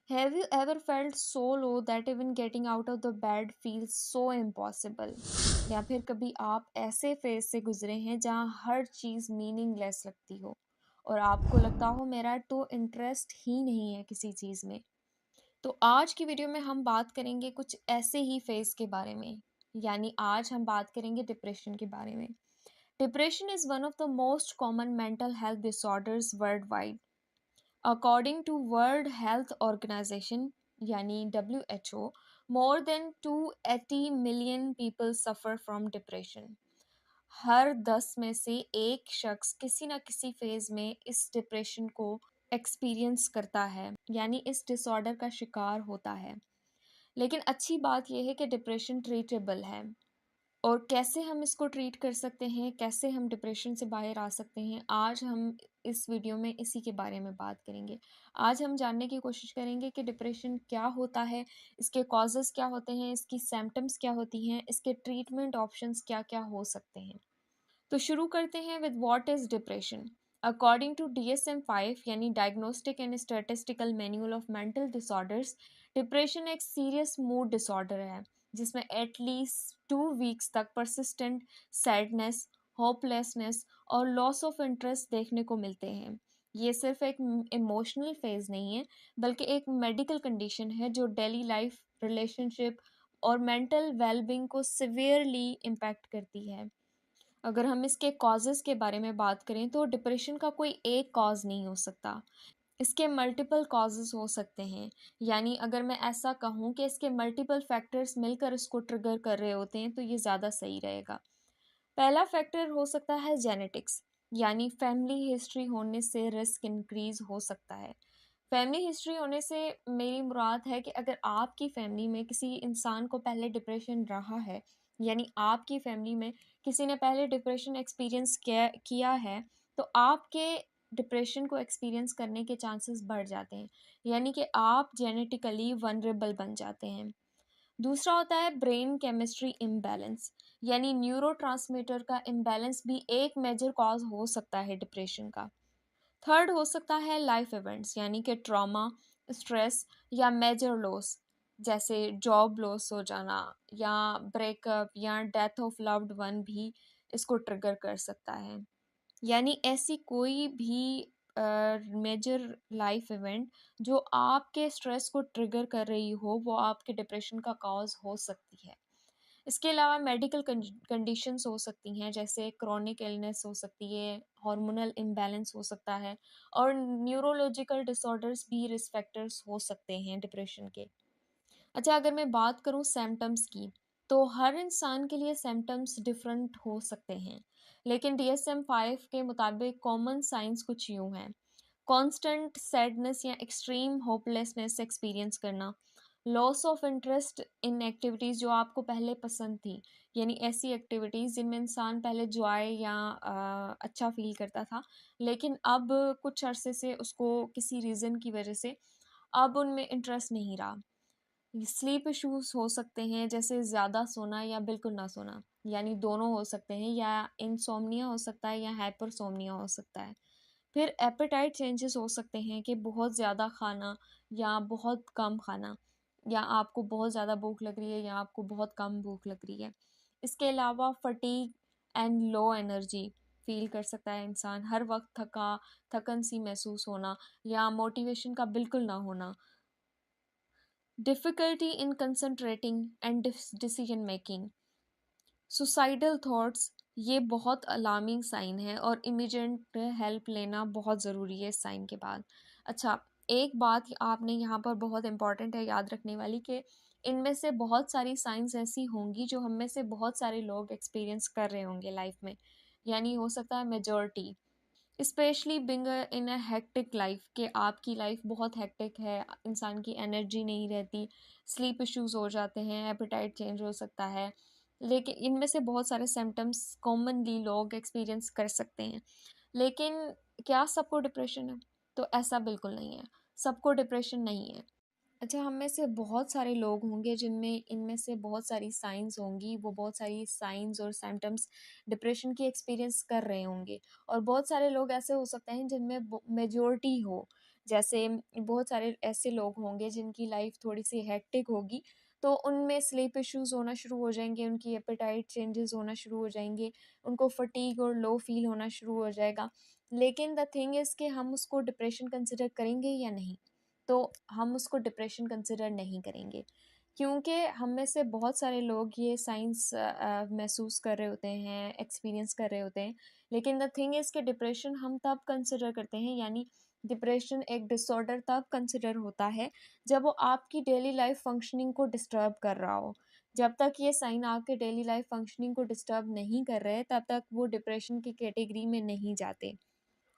Have you ever felt so low that even getting out of the bed feels so impossible? या फिर कभी आप ऐसे phase से गुजरे हैं जहाँ हर चीज़ मीनिंगलेस लगती हो और आपको लगता हो मेरा तो इंटरेस्ट ही नहीं है किसी चीज़ में। तो आज की वीडियो में हम बात करेंगे कुछ ऐसे ही फेज के बारे में। यानी आज हम बात करेंगे डिप्रेशन के बारे में। Depression is one of the most common mental health disorders world wide. According to World Health Organization यानी WHO, more than 280 million people suffer from depression. हर 10 में से एक शख्स किसी ना किसी फेज में इस डिप्रेशन को एक्सपीरियंस करता है, यानी इस डिसऑर्डर का शिकार होता है। लेकिन अच्छी बात यह है कि डिप्रेशन ट्रीटेबल है। और कैसे हम इसको ट्रीट कर सकते हैं, कैसे हम डिप्रेशन से बाहर आ सकते हैं, आज हम इस वीडियो में इसी के बारे में बात करेंगे। आज हम जानने की कोशिश करेंगे कि डिप्रेशन क्या होता है, इसके कॉजेज़ क्या होते हैं, इसकी सिम्पटम्स क्या होती हैं, इसके ट्रीटमेंट ऑप्शंस क्या-क्या हो सकते हैं। तो शुरू करते हैं with what is depression. According to DSM-5 यानी diagnostic and statistical manual of mental disorders, depression एक सीरियस मूड डिसऑर्डर है जिसमें एटलीस्ट 2 वीक्स तक परसिस्टेंट सैडनेस, होपलेसनेस और लॉस ऑफ इंटरेस्ट देखने को मिलते हैं। ये सिर्फ एक इमोशनल फेज नहीं है, बल्कि एक मेडिकल कंडीशन है जो डेली लाइफ, रिलेशनशिप और मेंटल वेलबींग को सिवियरली इम्पैक्ट करती है। अगर हम इसके कॉजेज़ के बारे में बात करें तो डिप्रेशन का कोई एक कॉज़ नहीं हो सकता। इसके मल्टीपल कॉजेज़ हो सकते हैं। यानी अगर मैं ऐसा कहूँ कि इसके मल्टीपल फैक्टर्स मिलकर इसको ट्रिगर कर रहे होते हैं तो ये ज़्यादा सही रहेगा। पहला फैक्टर हो सकता है जेनेटिक्स, यानी फैमिली हिस्ट्री होने से रिस्क इंक्रीज़ हो सकता है। फैमिली हिस्ट्री होने से मेरी मुराद है कि अगर आपकी फैमिली में किसी इंसान को पहले डिप्रेशन रहा है, यानी आपकी फैमिली में किसी ने पहले डिप्रेशन एक्सपीरियंस किया है, तो आपके डिप्रेशन को एक्सपीरियंस करने के चांसेस बढ़ जाते हैं, यानी कि आप जेनेटिकली वनरेबल बन जाते हैं। दूसरा होता है ब्रेन केमिस्ट्री इम्बैलेंस, यानी न्यूरोट्रांसमीटर का इम्बैलेंस भी एक मेजर कॉज हो सकता है डिप्रेशन का। थर्ड हो सकता है लाइफ इवेंट्स, यानी कि ट्रॉमा, स्ट्रेस या मेजर लॉस, जैसे जॉब लॉस हो जाना या ब्रेकअप या डेथ ऑफ लव्ड वन भी इसको ट्रिगर कर सकता है। यानी ऐसी कोई भी मेजर लाइफ इवेंट जो आपके स्ट्रेस को ट्रिगर कर रही हो, वो आपके डिप्रेशन का कॉज हो सकती है। इसके अलावा मेडिकल कंडीशंस हो सकती हैं, जैसे क्रोनिक इलनेस हो सकती है, हार्मोनल इम्बैलेंस हो सकता है और न्यूरोलॉजिकल डिसऑर्डर्स भी रिस्क फैक्टर्स हो सकते हैं डिप्रेशन के। अच्छा, अगर मैं बात करूँ सिम्पटम्स की, तो हर इंसान के लिए सिम्पटम्स डिफरेंट हो सकते हैं, लेकिन DSM-5 के मुताबिक कॉमन साइंस कुछ यूँ हैं। कांस्टेंट सैडनेस या एक्सट्रीम होपलेसनेस एक्सपीरियंस करना, loss of interest in activities जो आपको पहले पसंद थी, यानी ऐसी एक्टिविटीज़ जिनमें इंसान पहले जॉय या अच्छा फील करता था, लेकिन अब कुछ अरसे से उसको किसी रीज़न की वजह से अब उनमें इंटरेस्ट नहीं रहा। स्लीप इश्यूज हो सकते हैं, जैसे ज़्यादा सोना या बिल्कुल ना सोना, यानी दोनों हो सकते हैं, या इंसोम्निया हो सकता है या हाइपरसोम्निया हो सकता है। फिर एपेटाइट चेंजेस हो सकते हैं कि बहुत ज़्यादा खाना या बहुत कम खाना, या आपको बहुत ज़्यादा भूख लग रही है या आपको बहुत कम भूख लग रही है। इसके अलावा fatigue and low energy feel कर सकता है इंसान, हर वक्त थकन सी महसूस होना या मोटिवेशन का बिल्कुल ना होना, difficulty in concentrating and decision making, suicidal thoughts, ये बहुत अलार्मिंग साइन है और इमीडिएट हेल्प लेना बहुत ज़रूरी है इस साइन के बाद। अच्छा, एक बात आपने यहाँ पर बहुत इम्पॉर्टेंट है याद रखने वाली, कि इनमें से बहुत सारी साइंस ऐसी होंगी जो हम में से बहुत सारे लोग एक्सपीरियंस कर रहे होंगे लाइफ में, यानी हो सकता है majority, specially being in a hectic life, कि आपकी लाइफ बहुत हेक्टिक है, इंसान की एनर्जी नहीं रहती, स्लीप इश्यूज हो जाते हैं, एपेटाइट चेंज हो सकता है। लेकिन इनमें से बहुत सारे सिम्टम्स कॉमनली लोग एक्सपीरियंस कर सकते हैं। लेकिन क्या सबको डिप्रेशन है? तो ऐसा बिल्कुल नहीं है, सबको डिप्रेशन नहीं है। अच्छा, हम में से बहुत सारे लोग होंगे जिनमें इनमें से बहुत सारी साइंस होंगी, वो बहुत सारी साइंस और सिम्पटम्स डिप्रेशन की एक्सपीरियंस कर रहे होंगे, और बहुत सारे लोग ऐसे हो सकते हैं जिनमें मेजॉरिटी हो, जैसे बहुत सारे ऐसे लोग होंगे जिनकी लाइफ थोड़ी-सी हेक्टिक होगी, तो उनमें स्लीप इश्यूज़ होना शुरू हो जाएँगे, उनकी एपेटाइट चेंजेज़ होना शुरू हो जाएँगे, उनको फटीग और लो फ़ील होना शुरू हो जाएगा। लेकिन द थिंग इज़ कि हम उसको डिप्रेशन कंसिडर करेंगे या नहीं? तो हम उसको डिप्रेशन कंसिडर नहीं करेंगे, क्योंकि हम में से बहुत सारे लोग ये साइंस महसूस कर रहे होते हैं, एक्सपीरियंस कर रहे होते हैं। लेकिन द थिंग इज़ कि डिप्रेशन हम तब कंसिडर करते हैं, यानी डिप्रेशन एक डिसऑर्डर तब कंसिडर होता है जब वो आपकी डेली लाइफ फंक्शनिंग को डिस्टर्ब कर रहा हो। जब तक ये साइन आपके डेली लाइफ फंक्शनिंग को डिस्टर्ब नहीं कर रहे, तब तक वो डिप्रेशन की कैटेगरी में नहीं जाते।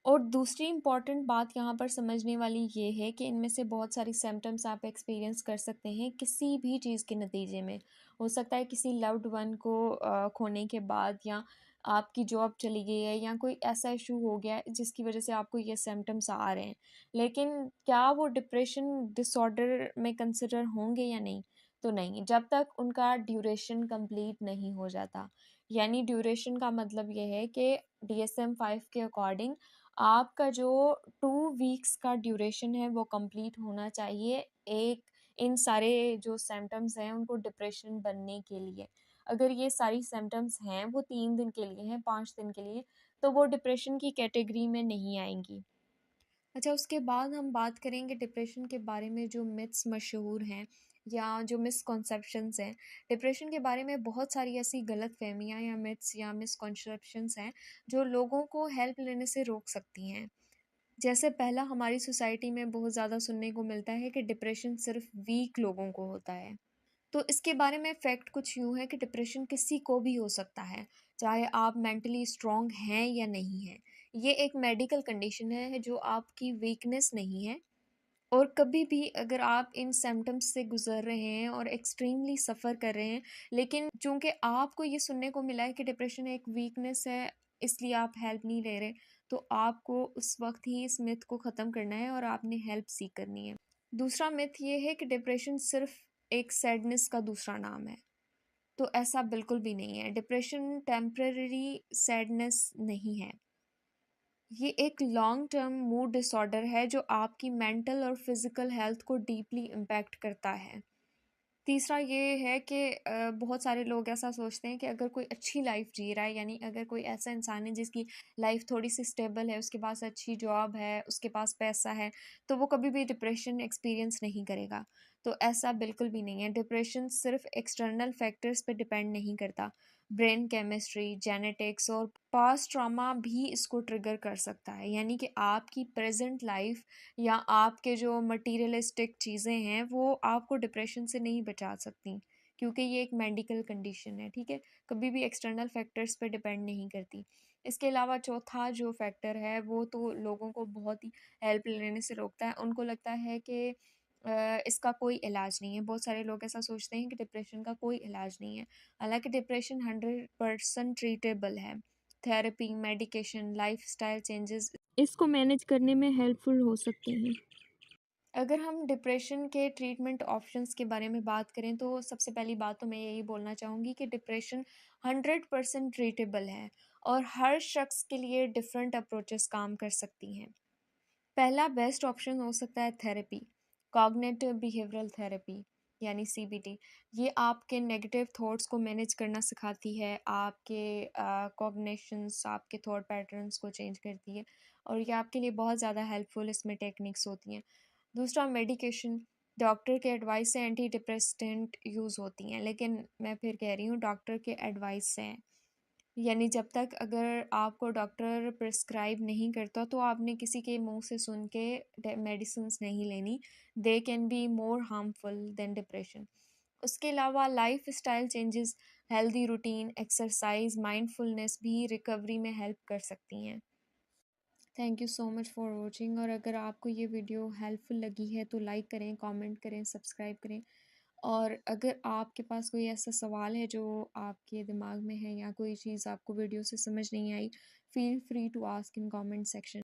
और दूसरी इम्पॉर्टेंट बात यहाँ पर समझने वाली ये है कि इनमें से बहुत सारी सिम्टम्स आप एक्सपीरियंस कर सकते हैं किसी भी चीज़ के नतीजे में। हो सकता है किसी लव्ड वन को खोने के बाद, या आपकी जॉब चली गई है, या कोई ऐसा इशू हो गया है जिसकी वजह से आपको ये सिम्टम्स आ रहे हैं। लेकिन क्या वो डिप्रेशन डिसऑर्डर में कंसिडर होंगे या नहीं? तो नहीं, जब तक उनका ड्यूरेशन कंप्लीट नहीं हो जाता। यानी ड्यूरेशन का मतलब ये है कि DSM-5 के अकॉर्डिंग आपका जो 2 वीक्स का ड्यूरेशन है वो कंप्लीट होना चाहिए, एक इन सारे जो सिम्पटम्स हैं उनको डिप्रेशन बनने के लिए। अगर ये सारी सिम्पटम्स हैं वो 3 दिन के लिए हैं, 5 दिन के लिए, तो वो डिप्रेशन की कैटेगरी में नहीं आएँगी। अच्छा, उसके बाद हम बात करेंगे डिप्रेशन के बारे में जो मिथ्स मशहूर हैं या जो मिसकॉन्सेप्शंस हैं। डिप्रेशन के बारे में बहुत सारी ऐसी गलतफ़हमियाँ या मिथ्स या मिसकॉन्सेप्शंस हैं जो लोगों को हेल्प लेने से रोक सकती हैं। जैसे पहला, हमारी सोसाइटी में बहुत ज़्यादा सुनने को मिलता है कि डिप्रेशन सिर्फ़ वीक लोगों को होता है। तो इसके बारे में फैक्ट कुछ यूँ है कि डिप्रेशन किसी को भी हो सकता है, चाहे आप मेंटली स्ट्रॉन्ग हैं या नहीं हैं। ये एक मेडिकल कंडीशन है जो आपकी वीकनेस नहीं है। और कभी भी अगर आप इन सिम्पटम्स से गुज़र रहे हैं और एक्सट्रीमली सफ़र कर रहे हैं, लेकिन चूँकि आपको ये सुनने को मिला है कि डिप्रेशन एक वीकनेस है, इसलिए आप हेल्प नहीं ले रहे, तो आपको उस वक़्त ही इस मिथ को ख़त्म करना है और आपने हेल्प सीक करनी है। दूसरा मिथ ये है कि डिप्रेशन सिर्फ़ एक सैडनेस का दूसरा नाम है, तो ऐसा बिल्कुल भी नहीं है। डिप्रेशन टेम्परेरी सैडनेस नहीं है। ये एक लॉन्ग टर्म मूड डिसऑर्डर है जो आपकी मेंटल और फिजिकल हेल्थ को डीपली इम्पैक्ट करता है। तीसरा ये है कि बहुत सारे लोग ऐसा सोचते हैं कि अगर कोई अच्छी लाइफ जी रहा है, यानी अगर कोई ऐसा इंसान है जिसकी लाइफ थोड़ी सी स्टेबल है, उसके पास अच्छी जॉब है, उसके पास पैसा है, तो वो कभी भी डिप्रेशन एक्सपीरियंस नहीं करेगा। तो ऐसा बिल्कुल भी नहीं है। डिप्रेशन सिर्फ एक्सटर्नल फैक्टर्स पे डिपेंड नहीं करता। ब्रेन केमिस्ट्री, जेनेटिक्स और पास्ट ट्रॉमा भी इसको ट्रिगर कर सकता है। यानी कि आपकी प्रेजेंट लाइफ या आपके जो मटीरियलिस्टिक चीज़ें हैं वो आपको डिप्रेशन से नहीं बचा सकती, क्योंकि ये एक मेडिकल कंडीशन है, ठीक है? कभी भी एक्सटर्नल फैक्टर्स पे डिपेंड नहीं करती। इसके अलावा चौथा जो फैक्टर है वो तो लोगों को बहुत ही हेल्प लेने से रोकता है। उनको लगता है कि इसका कोई इलाज नहीं है। बहुत सारे लोग ऐसा सोचते हैं कि डिप्रेशन का कोई इलाज नहीं है। हालाँकि डिप्रेशन 100% ट्रीटेबल है। थेरेपी, मेडिकेशन, लाइफ़स्टाइल चेंजेस इसको मैनेज करने में हेल्पफुल हो सकते हैं। अगर हम डिप्रेशन के ट्रीटमेंट ऑप्शंस के बारे में बात करें, तो सबसे पहली बात तो मैं यही बोलना चाहूँगी कि डिप्रेशन 100% ट्रीटेबल है और हर शख्स के लिए डिफरेंट अप्रोचेस काम कर सकती हैं। पहला बेस्ट ऑप्शन हो सकता है थेरेपी, कॉग्निटिव बिहेवियरल थेरेपी, यानी CBT। ये आपके नेगेटिव थॉट्स को मैनेज करना सिखाती है, आपके कॉग्निशंस, आपके थॉट पैटर्न्स को चेंज करती है, और ये आपके लिए बहुत ज़्यादा हेल्पफुल इसमें टेक्निक्स होती हैं। दूसरा, मेडिकेशन। डॉक्टर के एडवाइस से एंटी डिप्रेसेंट यूज़ होती हैं, लेकिन मैं फिर कह रही हूँ डॉक्टर के एडवाइस से हैं। यानी जब तक अगर आपको डॉक्टर प्रिस्क्राइब नहीं करता, तो आपने किसी के मुंह से सुन के मेडिसिन्स नहीं लेनी। They can be more harmful than depression. उसके अलावा lifestyle changes, healthy routine, exercise, mindfulness भी रिकवरी में हेल्प कर सकती हैं। Thank you so much for watching. और अगर आपको ये वीडियो हेल्पफुल लगी है तो लाइक करें, कमेंट करें, सब्सक्राइब करें। और अगर आपके पास कोई ऐसा सवाल है जो आपके दिमाग में है, या कोई चीज़ आपको वीडियो से समझ नहीं आई, feel free to ask in comment section.